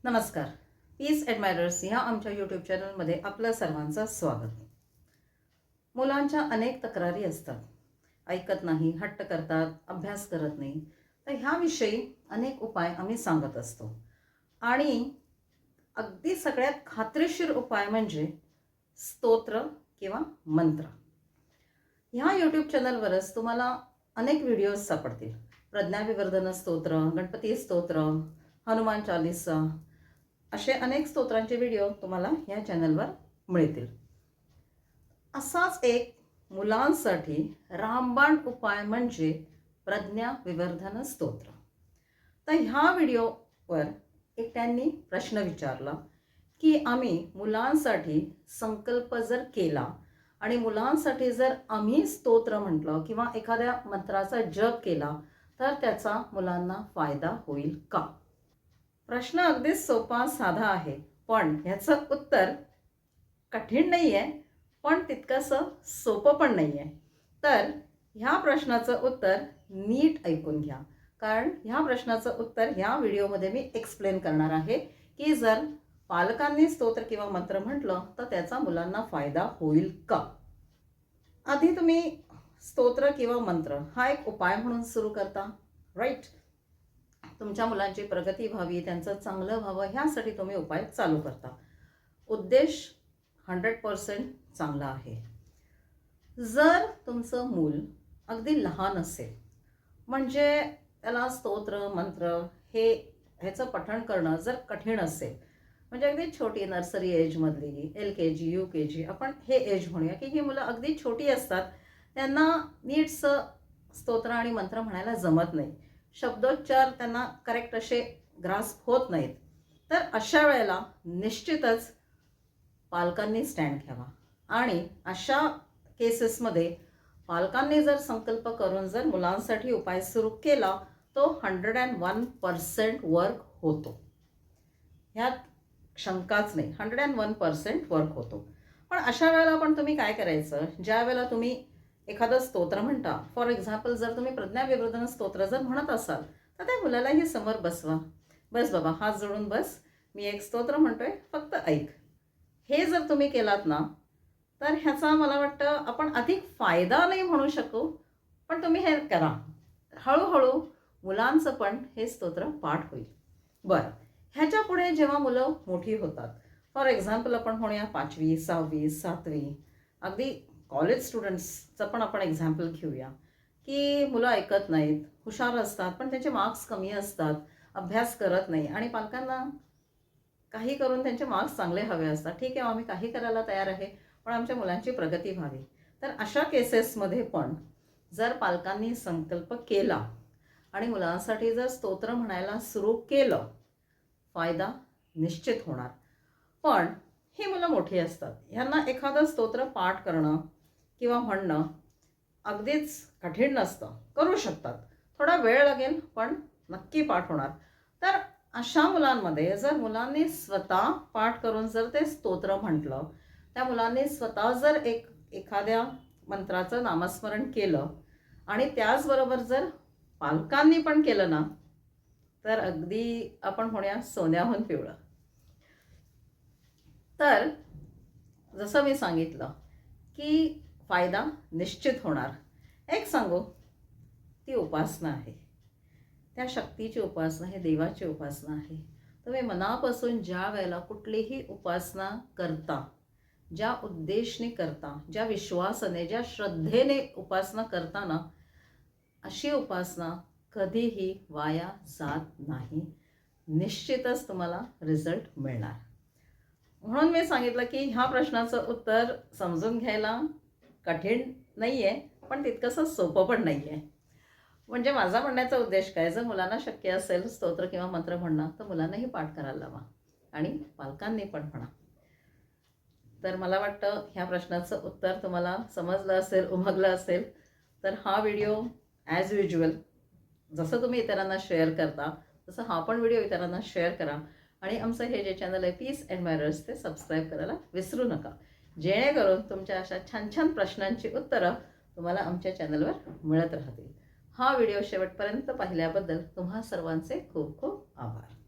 नमस्कार. पीस ॲडमायरर्स ह्या आमच्या यूट्यूब चॅनलमध्ये आपलं सर्वांचं स्वागत. मुलांच्या अनेक तक्रारी असतात. ऐकत नाही, हट्ट करतात, अभ्यास करत नाही. तर ह्याविषयी अनेक उपाय आम्ही सांगत असतो. आणि अगदी सगळ्यात खात्रीशीर उपाय म्हणजे स्तोत्र किंवा मंत्र. ह्या यूट्यूब चॅनलवरच तुम्हाला अनेक व्हिडिओज सापडतील. प्रज्ञाविवर्धन स्तोत्र, गणपती स्तोत्र, हनुमान चालीसा असे अनेक स्तोत्रांचे व्हिडिओ तुम्हाला या चॅनलवर मिळतील. असाच एक मुलांसाठी रामबाण उपाय म्हणजे प्रज्ञाविवर्धन स्तोत्र. तर ह्या व्हिडिओवर एकट्यांनी प्रश्न विचारला की आम्ही मुलांसाठी संकल्प जर केला आणि मुलांसाठी जर आम्ही स्तोत्र म्हटलं किंवा एखाद्या मंत्राचा जप केला तर त्याचा मुलांना फायदा होईल का? प्रश्न अगदी सोपा साधा आहे, पण ह्याचं उत्तर कठीण नाही आहे, पण तितकंसं सोपं पण नाही आहे. तर ह्या प्रश्नाचं उत्तर नीट ऐकून घ्या, कारण ह्या प्रश्नाचं उत्तर ह्या व्हिडिओमध्ये मी एक्सप्लेन करणार आहे की जर पालकांनी स्तोत्र किंवा मंत्र म्हटलं तर त्याचा मुलांना फायदा होईल का. आधी तुम्ही स्तोत्र किंवा मंत्र हा एक उपाय म्हणून सुरू करता, राईट. तुमच्या मुलांची प्रगती व्हावी, त्यांचं चांगलं व्हावं ह्यासाठी तुम्ही उपाय चालू करता. उद्देश 100% चांगला आहे. जर तुमचं मूल अगदी लहान असेल, म्हणजे त्याला स्तोत्र मंत्र ह्याचं पठण करणं जर कठीण असेल, म्हणजे अगदी छोटी नर्सरी एजमधली LKG UKG आपण हे एज म्हणूया की ही मुलं अगदी छोटी असतात, त्यांना नीटसं स्तोत्र आणि मंत्र म्हणायला जमत नाही, शब्दोच्चार त्यांना करेक्ट असे ग्रास्प होत नाहीत. तर अशा वेळेला निश्चितच पालकांनी स्टँड घ्यावा आणि अशा केसेसमध्ये पालकांनी जर संकल्प करून जर मुलांसाठी उपाय सुरू केला तो 101% वर्क होतो. ह्यात शंकाच नाही, 101% वर्क होतो. पण अशा वेळेला पण तुम्ही काय करायचं, ज्या वेळेला तुम्ही एखादं स्तोत्र म्हणता, फॉर एक्झाम्पल जर तुम्ही प्रज्ञाविवर्धन स्तोत्र जर म्हणत असाल तर त्या मुलालाही समोर बसवा. बस बाबा, हात जोडून बस, मी एक स्तोत्र म्हणतोय, फक्त ऐक. हे जर तुम्ही केलात ना तर ह्याचा मला वाटतं आपण अधिक फायदा नाही म्हणू शकू, पण तुम्ही हे करा. हळूहळू मुलांचं पण हे स्तोत्र पाठ होईल. बरं, ह्याच्या पुढे जेव्हा मुलं मोठी होतात, फॉर एक्झाम्पल आपण म्हणूया 5वी 6वी 7वी, अगदी कॉलेज स्टुडंट्सचं पण आपण एक्झाम्पल घेऊया की मुलं ऐकत नाहीत, हुशार असतात पण त्यांचे मार्क्स कमी असतात, अभ्यास करत नाही आणि पालकांना काही करून त्यांचे मार्क्स चांगले हवे असतात. ठीक आहे, आम्ही काही करायला तयार आहे, पण आमच्या मुलांची प्रगती व्हावी. तर अशा केसेसमध्ये पण जर पालकांनी संकल्प केला आणि मुलांसाठी जर स्तोत्र म्हणायला सुरू केलं, फायदा निश्चित होणार. पण ही मुलं मोठी असतात, ह्यांना एखादं स्तोत्र पाठ करणं किंवा म्हणणं अगदीच कठीण नसतं, करू शकतात. थोडा वेळ लागेल पण नक्की पाठ होणार. तर अशा मुलांमध्ये जर मुलांनी स्वतः पाठ करून जर ते स्तोत्र म्हटलं, त्या मुलांनी स्वतः जर एखाद्या मंत्राचं नामस्मरण केलं आणि त्याचबरोबर जर पालकांनी पण केलं ना तर अगदी आपण म्हणूया सोन्याहून पिवळं. तर जसं मी सांगितलं की फायदा निश्चित होणार. एक सांगू, ती उपासना आहे, त्या शक्तीची उपासना, हे देवाची उपासना आहे. तुम्ही मनापासून ज्या वेळेला कुठलीही उपासना करता, ज्या उद्देशने करता, ज्या विश्वासाने, ज्या श्रद्धेने उपासना करता ना, अशी उपासना कधीही वाया जात नाही. निश्चितच तुम्हाला रिझल्ट मिळणार. म्हणून मी सांगितलं की ह्या प्रश्नाचं उत्तर समजून घ्यायला कठीण नाही आहे, पण तितकंसं सोपं पण नाही आहे. म्हणजे माझा म्हणण्याचा उद्देश काय, जर मुलांना शक्य असेल स्तोत्र किंवा मंत्र म्हणणं तर मुलांनाही पाठ करायला लावा आणि पालकांनी पण म्हणा. तर मला वाटतं ह्या प्रश्नाचं उत्तर तुम्हाला समजलं असेल, उमगलं असेल. तर हा व्हिडिओ ॲज युज्युअल जसं तुम्ही इतरांना शेअर करता तसं हा पण व्हिडिओ इतरांना शेअर करा आणि आमचं हे जे चॅनल आहे पीस ॲडमायरर्स ते सबस्क्राईब करायला विसरू नका, जेणेकरून तुमच्या अशा छान छान प्रश्नांची उत्तरं तुम्हाला आमच्या चॅनलवर मिळत राहतील. हा व्हिडिओ शेवटपर्यंत पाहिल्याबद्दल तुम्हा सर्वांचे खूप खूप आभार.